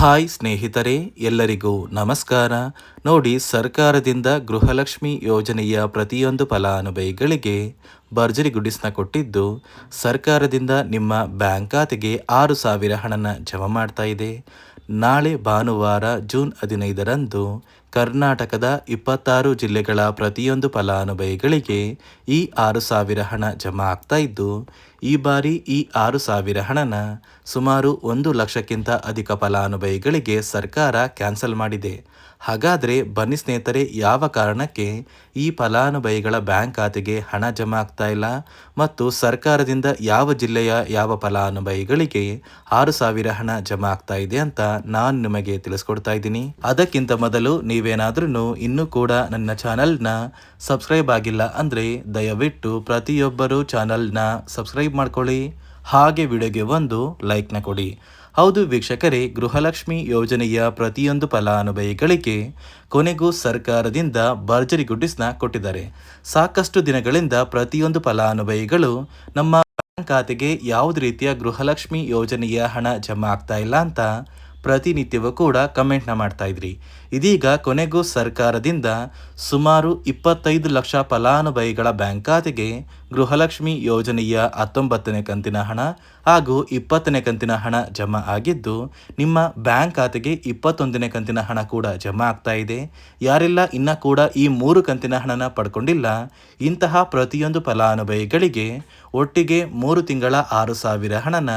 Hi ಸ್ನೇಹಿತರೆ, ಎಲ್ಲರಿಗೂ ನಮಸ್ಕಾರ. ನೋಡಿ, ಸರ್ಕಾರದಿಂದ ಗೃಹಲಕ್ಷ್ಮಿ ಯೋಜನೆಯ ಪ್ರತಿಯೊಂದು ಫಲಾನುಭವಿಗಳಿಗೆ ಭರ್ಜರಿ ಗುಡಿಸ್ನ ಕೊಟ್ಟಿದ್ದು, ಸರ್ಕಾರದಿಂದ ನಿಮ್ಮ ಬ್ಯಾಂಕ್ ಖಾತೆಗೆ 6,000 ಹಣನ ಜಮಾ ಮಾಡ್ತಾ ಇದೆ. ನಾಳೆ ಭಾನುವಾರ ಜೂನ್ 15ರಂದು ಕರ್ನಾಟಕದ 26 ಜಿಲ್ಲೆಗಳ ಪ್ರತಿಯೊಂದು ಫಲಾನುಭವಿಗಳಿಗೆ ಈ 6,000 ಹಣ ಜಮಾ ಆಗ್ತಾ ಇದ್ದು, ಈ ಬಾರಿ ಈ 6,000 ಹಣನ ಸುಮಾರು 1 ಲಕ್ಷಕ್ಕಿಂತ ಅಧಿಕ ಫಲಾನುಭವಿಗಳಿಗೆ ಸರ್ಕಾರ ಕ್ಯಾನ್ಸಲ್ ಮಾಡಿದೆ. ಹಾಗಾದರೆ ಬನ್ನಿ ಸ್ನೇಹಿತರೆ, ಯಾವ ಕಾರಣಕ್ಕೆ ಈ ಫಲಾನುಭವಿಗಳ ಬ್ಯಾಂಕ್ ಖಾತೆಗೆ ಹಣ ಜಮಾ ಆಗ್ತಾ ಇಲ್ಲ ಮತ್ತು ಸರ್ಕಾರದಿಂದ ಯಾವ ಜಿಲ್ಲೆಯ ಯಾವ ಫಲಾನುಭವಿಗಳಿಗೆ 6,000 ಹಣ ಜಮಾ ಆಗ್ತಾ ಇದೆ ಅಂತ ನಾನು ನಿಮಗೆ ತಿಳಿಸ್ಕೊಡ್ತಾ ಇದ್ದೀನಿ. ಅದಕ್ಕಿಂತ ಮೊದಲು ನೀವೇನಾದ್ರೂ ಇನ್ನೂ ಕೂಡ ನನ್ನ ಚಾನಲ್ನ ಸಬ್ಸ್ಕ್ರೈಬ್ ಆಗಿಲ್ಲ ಅಂದರೆ ದಯವಿಟ್ಟು ಪ್ರತಿಯೊಬ್ಬರು ಚಾನಲ್ನ ಸಬ್ಸ್ಕ್ರೈಬ್ ಮಾಡ್ಕೊಳ್ಳಿ, ಹಾಗೆ ವಿಡಿಯೋಗೆ ಒಂದು ಲೈಕ್ನ ಕೊಡಿ. ಹೌದು ವೀಕ್ಷಕರೇ, ಗೃಹಲಕ್ಷ್ಮಿ ಯೋಜನೆಯ ಪ್ರತಿಯೊಂದು ಫಲಾನುಭವಿಗಳಿಗೆ ಕೊನೆಗೂ ಸರ್ಕಾರದಿಂದ ಭರ್ಜರಿ ಗುಡ್ಡಿಸ್ನ ಕೊಟ್ಟಿದ್ದಾರೆ. ಸಾಕಷ್ಟು ದಿನಗಳಿಂದ ಪ್ರತಿಯೊಂದು ಫಲಾನುಭವಿಗಳು ನಮ್ಮ ಬ್ಯಾಂಕ್ ಖಾತೆಗೆ ಯಾವುದೇ ರೀತಿಯ ಗೃಹಲಕ್ಷ್ಮಿ ಯೋಜನೆಯ ಹಣ ಜಮಾ ಆಗ್ತಾ ಇಲ್ಲ ಅಂತ ಪ್ರತಿನಿತ್ಯವೂ ಕೂಡ ಕಮೆಂಟ್ನ ಮಾಡ್ತಾ ಇದ್ರಿ. ಇದೀಗ ಕೊನೆಗೂ ಸರ್ಕಾರದಿಂದ ಸುಮಾರು 25 ಲಕ್ಷ ಫಲಾನುಭವಿಗಳ ಬ್ಯಾಂಕ್ ಖಾತೆಗೆ ಗೃಹಲಕ್ಷ್ಮಿ ಯೋಜನೆಯ 19ನೇ ಕಂತಿನ ಹಣ ಹಾಗೂ 20ನೇ ಕಂತಿನ ಹಣ ಜಮಾ ಆಗಿದ್ದು, ನಿಮ್ಮ ಬ್ಯಾಂಕ್ ಖಾತೆಗೆ 21ನೇ ಕಂತಿನ ಹಣ ಕೂಡ ಜಮಾ ಆಗ್ತಾ ಇದೆ. ಯಾರೆಲ್ಲ ಇನ್ನೂ ಕೂಡ ಈ 3 ಕಂತಿನ ಹಣನ ಪಡ್ಕೊಂಡಿಲ್ಲ, ಇಂತಹ ಪ್ರತಿಯೊಂದು ಫಲಾನುಭವಿಗಳಿಗೆ ಒಟ್ಟಿಗೆ 3 ತಿಂಗಳ 6,000 ಹಣನ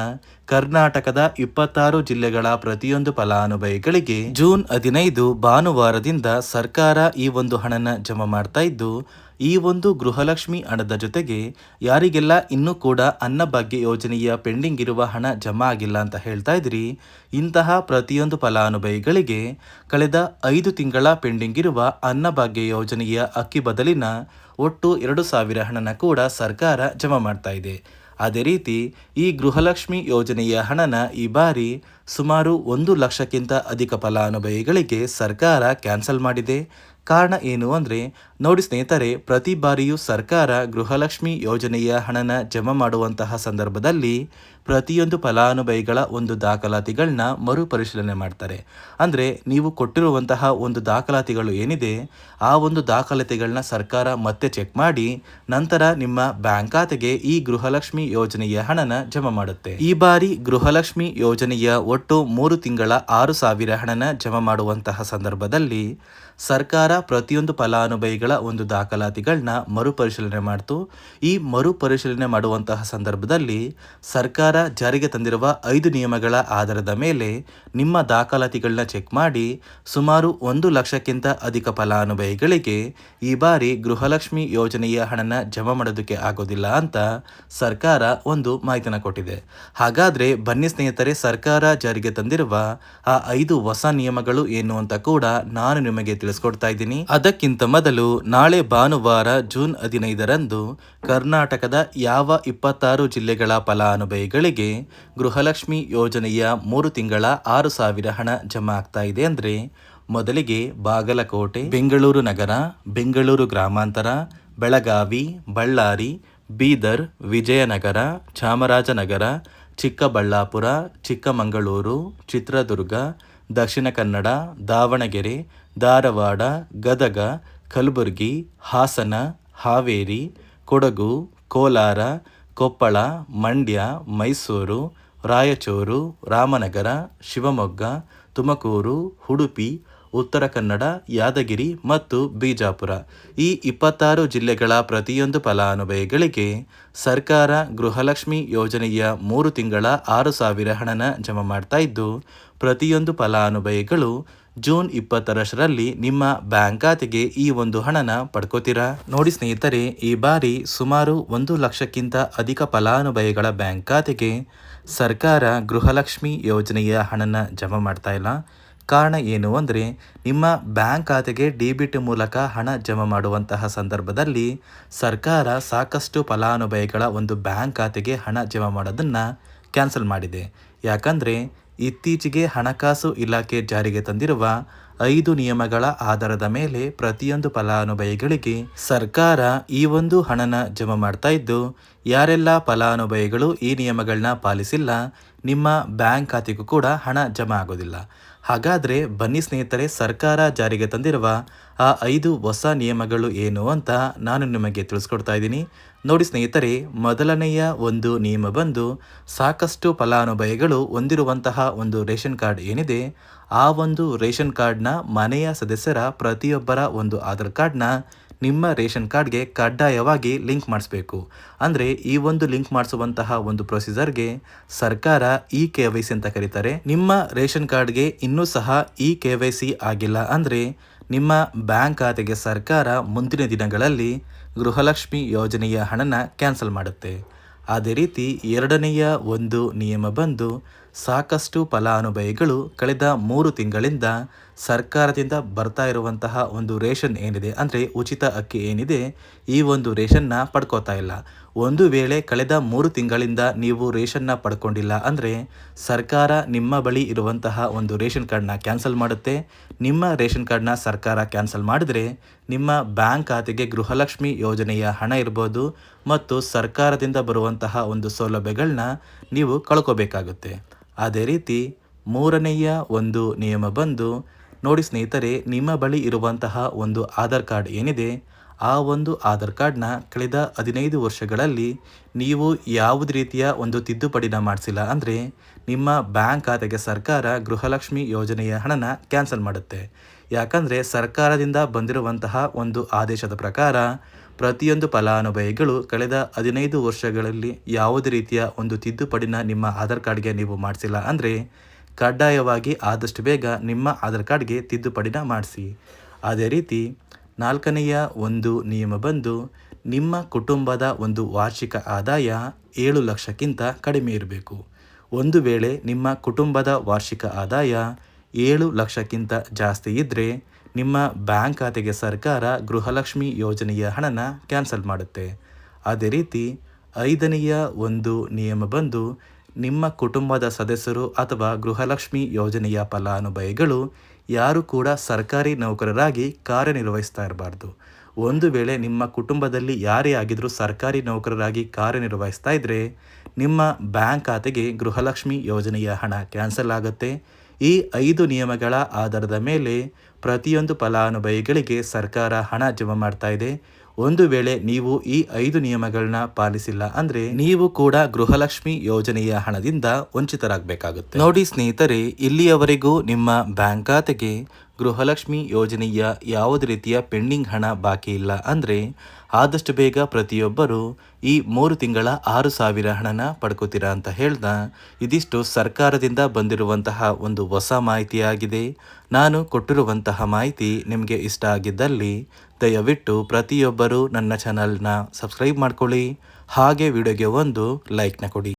ಕರ್ನಾಟಕದ 26 ಜಿಲ್ಲೆಗಳ ಪ್ರತಿಯೊಂದು ಫಲಾನುಭವಿಗಳಿಗೆ ಜೂನ್ 15 ಭಾನುವಾರದಿಂದ ಸರ್ಕಾರ ಈ ಒಂದು ಹಣನ ಜಮಾ ಮಾಡ್ತಾ ಇದ್ದು, ಈ ಒಂದು ಗೃಹಲಕ್ಷ್ಮಿ ಹಣದ ಜೊತೆಗೆ ಯಾರಿಗೆಲ್ಲ ಇನ್ನೂ ಕೂಡ ಅನ್ನಭಾಗ್ಯ ಯೋಜನೆಯ ಪೆಂಡಿಂಗ್ ಇರುವ ಹಣ ಜಮಾ ಆಗಿಲ್ಲ ಅಂತ ಹೇಳ್ತಾ ಇದ್ರಿ, ಇಂತಹ ಪ್ರತಿಯೊಂದು ಫಲಾನುಭವಿಗಳಿಗೆ ಕಳೆದ 5 ತಿಂಗಳ ಪೆಂಡಿಂಗ್ ಇರುವ ಅನ್ನಭಾಗ್ಯ ಯೋಜನೆಯ ಅಕ್ಕಿ ಬದಲಿನ ಒಟ್ಟು 2,000 ಹಣನ ಕೂಡ ಸರ್ಕಾರ ಜಮಾ ಮಾಡ್ತಾ ಇದೆ. ಅದೇ ರೀತಿ ಈ ಗೃಹಲಕ್ಷ್ಮಿ ಯೋಜನೆಯ ಹಣನ ಈ ಬಾರಿ ಸುಮಾರು 1 ಲಕ್ಷಕ್ಕಿಂತ ಅಧಿಕ ಫಲಾನುಭವಿಗಳಿಗೆ ಸರ್ಕಾರ ಕ್ಯಾನ್ಸಲ್ ಮಾಡಿದೆ. ಕಾರಣ ಏನು ಅಂದರೆ, ನೋಡಿ ಸ್ನೇಹಿತರೆ, ಪ್ರತಿ ಬಾರಿಯೂ ಸರ್ಕಾರ ಗೃಹಲಕ್ಷ್ಮಿ ಯೋಜನೆಯ ಹಣನ ಜಮಾ ಮಾಡುವಂತಹ ಸಂದರ್ಭದಲ್ಲಿ ಪ್ರತಿಯೊಂದು ಫಲಾನುಭವಿಗಳ ಒಂದು ದಾಖಲಾತಿಗಳನ್ನ ಮರುಪರಿಶೀಲನೆ ಮಾಡ್ತಾರೆ. ಅಂದರೆ ನೀವು ಕೊಟ್ಟಿರುವಂತಹ ಒಂದು ದಾಖಲಾತಿಗಳು ಏನಿದೆ, ಆ ಒಂದು ದಾಖಲಾತಿಗಳನ್ನ ಸರ್ಕಾರ ಮತ್ತೆ ಚೆಕ್ ಮಾಡಿ ನಂತರ ನಿಮ್ಮ ಬ್ಯಾಂಕ್ ಖಾತೆಗೆ ಈ ಗೃಹಲಕ್ಷ್ಮಿ ಯೋಜನೆಯ ಹಣನ ಜಮಾ ಮಾಡುತ್ತೆ. ಈ ಬಾರಿ ಗೃಹಲಕ್ಷ್ಮಿ ಯೋಜನೆಯ ಒಟ್ಟು 3 ತಿಂಗಳ 6,000 ಹಣನ ಜಮಾ ಮಾಡುವಂತಹ ಸಂದರ್ಭದಲ್ಲಿ ಸರ್ಕಾರ ಪ್ರತಿಯೊಂದು ಫಲಾನುಭವಿಗಳ ಒಂದು ದಾಖಲಾತಿಗಳನ್ನ ಮರುಪರಿಶೀಲನೆ ಮಾಡ್ತು. ಈ ಮರುಪರಿಶೀಲನೆ ಮಾಡುವಂತಹ ಸಂದರ್ಭದಲ್ಲಿ ಸರ್ಕಾರ ಜಾರಿಗೆ ತಂದಿರುವ 5 ನಿಯಮಗಳ ಆಧಾರದ ಮೇಲೆ ನಿಮ್ಮ ದಾಖಲಾತಿಗಳನ್ನ ಚೆಕ್ ಮಾಡಿ ಸುಮಾರು 1 ಲಕ್ಷಕ್ಕಿಂತ ಅಧಿಕ ಫಲಾನುಭವಿಗಳಿಗೆ ಈ ಬಾರಿ ಗೃಹಲಕ್ಷ್ಮಿ ಯೋಜನೆಯ ಹಣನ ಜಮಾ ಮಾಡೋದಕ್ಕೆ ಆಗೋದಿಲ್ಲ ಅಂತ ಸರ್ಕಾರ ಒಂದು ಮಾಹಿತಿನ ಕೊಟ್ಟಿದೆ. ಹಾಗಾದ್ರೆ ಬನ್ನಿ ಸ್ನೇಹಿತರೆ, ಸರ್ಕಾರ ಜಾರಿಗೆ ತಂದಿರುವ ಆ 5 ಹೊಸ ನಿಯಮಗಳು ಏನು ಅಂತ ಕೂಡ ನಾನು ನಿಮಗೆ ತಿಳಿಸ್ಕೊಡ್ತಾ ಇದ್ದೀನಿ. ಅದಕ್ಕಿಂತ ಮೊದಲು ನಾಳೆ ಭಾನುವಾರ ಜೂನ್ 15ರಂದು ಕರ್ನಾಟಕದ ಯಾವ 26 ಜಿಲ್ಲೆಗಳ ಫಲಾನುಭವಿಗಳಿಗೆ ಗೃಹಲಕ್ಷ್ಮಿ ಯೋಜನೆಯ 3 ತಿಂಗಳ 6,000 ಹಣ ಜಮಾ ಆಗ್ತಾ ಇದೆ ಅಂದರೆ, ಮೊದಲಿಗೆ ಬಾಗಲಕೋಟೆ, ಬೆಂಗಳೂರು ನಗರ, ಬೆಂಗಳೂರು ಗ್ರಾಮಾಂತರ, ಬೆಳಗಾವಿ, ಬಳ್ಳಾರಿ, ಬೀದರ್, ವಿಜಯನಗರ, ಚಾಮರಾಜನಗರ, ಚಿಕ್ಕಬಳ್ಳಾಪುರ, ಚಿಕ್ಕಮಗಳೂರು, ಚಿತ್ರದುರ್ಗ, ದಕ್ಷಿಣ ಕನ್ನಡ, ದಾವಣಗೆರೆ, ಧಾರವಾಡ, ಗದಗ, ಕಲಬುರಗಿ, ಹಾಸನ, ಹಾವೇರಿ, ಕೊಡಗು, ಕೋಲಾರ, ಕೊಪ್ಪಳ, ಮಂಡ್ಯ, ಮೈಸೂರು, ರಾಯಚೂರು, ರಾಮನಗರ, ಶಿವಮೊಗ್ಗ, ತುಮಕೂರು, ಉಡುಪಿ, ಉತ್ತರ ಕನ್ನಡ, ಯಾದಗಿರಿ ಮತ್ತು ಬಿಜಾಪುರ ಈ 26 ಜಿಲ್ಲೆಗಳ ಪ್ರತಿಯೊಂದು ಫಲಾನುಭವಿಗಳಿಗೆ ಸರ್ಕಾರ ಗೃಹಲಕ್ಷ್ಮಿ ಯೋಜನೆಯ 3 ತಿಂಗಳ 6,000 ಹಣನ ಜಮಾ ಮಾಡ್ತಾ ಇದ್ದು, ಪ್ರತಿಯೊಂದು ಫಲಾನುಭವಿಗಳು ಜೂನ್ 20ರಲ್ಲಿ ನಿಮ್ಮ ಬ್ಯಾಂಕ್ ಖಾತೆಗೆ ಈ ಒಂದು ಹಣನ ಪಡ್ಕೋತೀರಾ. ನೋಡಿ ಸ್ನೇಹಿತರೆ, ಈ ಬಾರಿ ಸುಮಾರು 1 ಲಕ್ಷಕ್ಕಿಂತ ಅಧಿಕ ಫಲಾನುಭವಿಗಳ ಬ್ಯಾಂಕ್ ಖಾತೆಗೆ ಸರ್ಕಾರ ಗೃಹಲಕ್ಷ್ಮಿ ಯೋಜನೆಯ ಹಣನ ಜಮಾ ಮಾಡ್ತಾ ಇಲ್ಲ. ಕಾರಣ ಏನು ಅಂದರೆ, ನಿಮ್ಮ ಬ್ಯಾಂಕ್ ಖಾತೆಗೆ ಡೆಬಿಟ್ ಮೂಲಕ ಹಣ ಜಮಾ ಮಾಡುವಂತಹ ಸಂದರ್ಭದಲ್ಲಿ ಸರ್ಕಾರ ಸಾಕಷ್ಟು ಫಲಾನುಭವಿಗಳ ಒಂದು ಬ್ಯಾಂಕ್ ಖಾತೆಗೆ ಹಣ ಜಮಾ ಮಾಡೋದನ್ನು ಕ್ಯಾನ್ಸಲ್ ಮಾಡಿದೆ. ಯಾಕಂದರೆ ಇತ್ತೀಚೆಗೆ ಹಣಕಾಸು ಇಲಾಖೆ ಜಾರಿಗೆ ತಂದಿರುವ 5 ನಿಯಮಗಳ ಆಧಾರದ ಮೇಲೆ ಪ್ರತಿಯೊಂದು ಫಲಾನುಭವಿಗಳಿಗೆ ಸರ್ಕಾರ ಈ ಒಂದು ಹಣನ ಜಮಾ ಮಾಡ್ತಾ ಇದ್ದು, ಯಾರೆಲ್ಲ ಫಲಾನುಭವಿಗಳು ಈ ನಿಯಮಗಳನ್ನ ಪಾಲಿಸಿಲ್ಲ, ನಿಮ್ಮ ಬ್ಯಾಂಕ್ ಖಾತೆಗೂ ಕೂಡ ಹಣ ಜಮಾ ಆಗೋದಿಲ್ಲ. ಹಾಗಾದರೆ ಬನ್ನಿ ಸ್ನೇಹಿತರೆ, ಸರ್ಕಾರ ಜಾರಿಗೆ ತಂದಿರುವ ಆ 5 ಹೊಸ ನಿಯಮಗಳು ಏನು ಅಂತ ನಾನು ನಿಮಗೆ ತಿಳಿಸ್ಕೊಡ್ತಾ ಇದ್ದೀನಿ. ನೋಡಿ ಸ್ನೇಹಿತರೆ, ಮೊದಲನೆಯ ಒಂದು ನಿಯಮ ಬಂದು ಸಾಕಷ್ಟು ಫಲಾನುಭವಿಗಳು ಹೊಂದಿರುವಂತಹ ಒಂದು ರೇಷನ್ ಕಾರ್ಡ್ ಏನಿದೆ, ಆ ಒಂದು ರೇಷನ್ ಕಾರ್ಡ್ನ ಮನೆಯ ಸದಸ್ಯರ ಪ್ರತಿಯೊಬ್ಬರ ಒಂದು ಆಧಾರ್ ಕಾರ್ಡ್ನ ನಿಮ್ಮ ರೇಷನ್ ಕಾರ್ಡ್ಗೆ ಕಡ್ಡಾಯವಾಗಿ ಲಿಂಕ್ ಮಾಡಿಸ್ಬೇಕು. ಅಂದರೆ ಈ ಒಂದು ಲಿಂಕ್ ಮಾಡಿಸುವಂತಹ ಒಂದು ಪ್ರೊಸೀಜರ್ಗೆ ಸರ್ಕಾರ KYC ಅಂತ ಕರೀತಾರೆ. ನಿಮ್ಮ ರೇಷನ್ ಕಾರ್ಡ್ಗೆ ಇನ್ನೂ ಸಹ KYC ಆಗಿಲ್ಲ ಅಂದರೆ ನಿಮ್ಮ ಬ್ಯಾಂಕ್ ಖಾತೆಗೆ ಸರ್ಕಾರ ಮುಂದಿನ ದಿನಗಳಲ್ಲಿ ಗೃಹಲಕ್ಷ್ಮಿ ಯೋಜನೆಯ ಹಣನ ಕ್ಯಾನ್ಸಲ್ ಮಾಡುತ್ತೆ. ಅದೇ ರೀತಿ ಎರಡನೆಯ ಒಂದು ನಿಯಮ ಬಂದು ಸಾಕಷ್ಟು ಫಲಾನುಭವಿಗಳು ಕಳೆದ 3 ತಿಂಗಳಿಂದ ಸರ್ಕಾರದಿಂದ ಬರ್ತಾ ಇರುವಂತಹ ಒಂದು ರೇಷನ್ ಏನಿದೆ, ಅಂದರೆ ಉಚಿತ ಅಕ್ಕಿ ಏನಿದೆ, ಈ ಒಂದು ರೇಷನ್ನ ಪಡ್ಕೋತಾ ಇಲ್ಲ. ಒಂದು ವೇಳೆ ಕಳೆದ 3 ತಿಂಗಳಿಂದ ನೀವು ರೇಷನ್ನ ಪಡ್ಕೊಂಡಿಲ್ಲ ಅಂದರೆ ಸರ್ಕಾರ ನಿಮ್ಮ ಬಳಿ ಇರುವಂತಹ ಒಂದು ರೇಷನ್ ಕಾರ್ಡ್ನ ಕ್ಯಾನ್ಸಲ್ ಮಾಡುತ್ತೆ. ನಿಮ್ಮ ರೇಷನ್ ಕಾರ್ಡ್ನ ಸರ್ಕಾರ ಕ್ಯಾನ್ಸಲ್ ಮಾಡಿದರೆ ನಿಮ್ಮ ಬ್ಯಾಂಕ್ ಖಾತೆಗೆ ಗೃಹಲಕ್ಷ್ಮಿ ಯೋಜನೆಯ ಹಣ ಇರ್ಬೋದು ಮತ್ತು ಸರ್ಕಾರದಿಂದ ಬರುವಂತಹ ಒಂದು ಸೌಲಭ್ಯಗಳನ್ನ ನೀವು ಕಳ್ಕೋಬೇಕಾಗುತ್ತೆ. ಅದೇ ರೀತಿ ಮೂರನೆಯ ಒಂದು ನಿಯಮ ಬಂದು ನೋಡಿ ಸ್ನೇಹಿತರೆ, ನಿಮ್ಮ ಬಳಿ ಇರುವಂತಹ ಒಂದು ಆಧಾರ್ ಕಾರ್ಡ್ ಏನಿದೆ, ಆ ಒಂದು ಆಧಾರ್ ಕಾರ್ಡ್ನ ಕಳೆದ 15 ವರ್ಷಗಳಲ್ಲಿ ನೀವು ಯಾವುದೇ ರೀತಿಯ ಒಂದು ತಿದ್ದುಪಡಿನ ಮಾಡಿಸಿಲ್ಲ ಅಂದರೆ ನಿಮ್ಮ ಬ್ಯಾಂಕ್ ಖಾತೆಗೆ ಸರ್ಕಾರ ಗೃಹಲಕ್ಷ್ಮಿ ಯೋಜನೆಯ ಹಣನ ಕ್ಯಾನ್ಸಲ್ ಮಾಡುತ್ತೆ. ಯಾಕಂದರೆ ಸರ್ಕಾರದಿಂದ ಬಂದಿರುವಂತಹ ಒಂದು ಆದೇಶದ ಪ್ರಕಾರ ಪ್ರತಿಯೊಂದು ಫಲಾನುಭವಿಗಳು ಕಳೆದ 15 ವರ್ಷಗಳಲ್ಲಿ ಯಾವುದೇ ರೀತಿಯ ಒಂದು ತಿದ್ದುಪಡಿನ ನಿಮ್ಮ ಆಧಾರ್ ಕಾರ್ಡ್ಗೆ ನೀವು ಮಾಡಿಸಿಲ್ಲ ಅಂದರೆ ಕಡ್ಡಾಯವಾಗಿ ಆದಷ್ಟು ಬೇಗ ನಿಮ್ಮ ಆಧಾರ್ ಕಾರ್ಡ್ಗೆ ತಿದ್ದುಪಡಿನ ಮಾಡಿಸಿ. ಅದೇ ರೀತಿ ನಾಲ್ಕನೆಯ ಒಂದು ನಿಯಮ ಬಂದು ನಿಮ್ಮ ಕುಟುಂಬದ ಒಂದು ವಾರ್ಷಿಕ ಆದಾಯ 7 ಲಕ್ಷಕ್ಕಿಂತ ಕಡಿಮೆ ಇರಬೇಕು. ಒಂದು ವೇಳೆ ನಿಮ್ಮ ಕುಟುಂಬದ ವಾರ್ಷಿಕ ಆದಾಯ 7 ಲಕ್ಷಕ್ಕಿಂತ ಜಾಸ್ತಿ ಇದ್ದರೆ ನಿಮ್ಮ ಬ್ಯಾಂಕ್ ಖಾತೆಗೆ ಸರ್ಕಾರ ಗೃಹಲಕ್ಷ್ಮಿ ಯೋಜನೆಯ ಹಣನ ಕ್ಯಾನ್ಸಲ್ ಮಾಡುತ್ತೆ. ಅದೇ ರೀತಿ ಐದನೆಯ ಒಂದು ನಿಯಮ ಬಂದು ನಿಮ್ಮ ಕುಟುಂಬದ ಸದಸ್ಯರು ಅಥವಾ ಗೃಹಲಕ್ಷ್ಮಿ ಯೋಜನೆಯ ಫಲಾನುಭವಿಗಳು ಯಾರು ಕೂಡ ಸರ್ಕಾರಿ ನೌಕರರಾಗಿ ಕಾರ್ಯನಿರ್ವಹಿಸ್ತಾ ಇರಬಾರ್ದು. ಒಂದು ವೇಳೆ ನಿಮ್ಮ ಕುಟುಂಬದಲ್ಲಿ ಯಾರೇ ಆಗಿದ್ರೂ ಸರ್ಕಾರಿ ನೌಕರರಾಗಿ ಕಾರ್ಯನಿರ್ವಹಿಸ್ತಾ ಇದ್ದರೆ ನಿಮ್ಮ ಬ್ಯಾಂಕ್ ಖಾತೆಗೆ ಗೃಹಲಕ್ಷ್ಮಿ ಯೋಜನೆಯ ಹಣ ಕ್ಯಾನ್ಸಲ್ ಆಗುತ್ತೆ. ಈ 5 ನಿಯಮಗಳ ಆಧಾರದ ಮೇಲೆ ಪ್ರತಿಯೊಂದು ಫಲಾನುಭವಿಗಳಿಗೆ ಸರ್ಕಾರ ಹಣ ಜಮಾ ಮಾಡ್ತಾ ಇದೆ. ಒಂದು ವೇಳೆ ನೀವು ಈ 5 ನಿಯಮಗಳನ್ನ ಪಾಲಿಸಿಲ್ಲ ಅಂದರೆ ನೀವು ಕೂಡ ಗೃಹಲಕ್ಷ್ಮಿ ಯೋಜನೆಯ ಹಣದಿಂದ ವಂಚಿತರಾಗಬೇಕಾಗುತ್ತೆ. ನೋಡಿ ಸ್ನೇಹಿತರೆ, ಇಲ್ಲಿಯವರೆಗೂ ನಿಮ್ಮ ಬ್ಯಾಂಕ್ ಖಾತೆಗೆ ಗೃಹಲಕ್ಷ್ಮಿ ಯೋಜನೆಯ ಯಾವುದೇ ರೀತಿಯ ಪೆಂಡಿಂಗ್ ಹಣ ಬಾಕಿ ಇಲ್ಲ ಅಂದರೆ ಆದಷ್ಟು ಬೇಗ ಪ್ರತಿಯೊಬ್ಬರು ಈ 3 ತಿಂಗಳ 6,000 ಹಣನ ಪಡ್ಕೋತೀರಾ ಅಂತ ಹೇಳ್ದ. ಇದಿಷ್ಟು ಸರ್ಕಾರದಿಂದ ಬಂದಿರುವಂತಹ ಒಂದು ಹೊಸ ಮಾಹಿತಿಯಾಗಿದೆ. ನಾನು ಕೊಟ್ಟಿರುವಂತಹ ಮಾಹಿತಿ ನಿಮಗೆ ಇಷ್ಟ ಆಗಿದ್ದಲ್ಲಿ ದಯವಿಟ್ಟು ಪ್ರತಿಯೊಬ್ಬರು ನನ್ನ ಚಾನಲ್ನ ಸಬ್ಸ್ಕ್ರೈಬ್ ಮಾಡ್ಕೊಳ್ಳಿ, ಹಾಗೆ ವಿಡಿಯೋಗೆ ಒಂದು ಲೈಕ್ನ ಕೊಡಿ.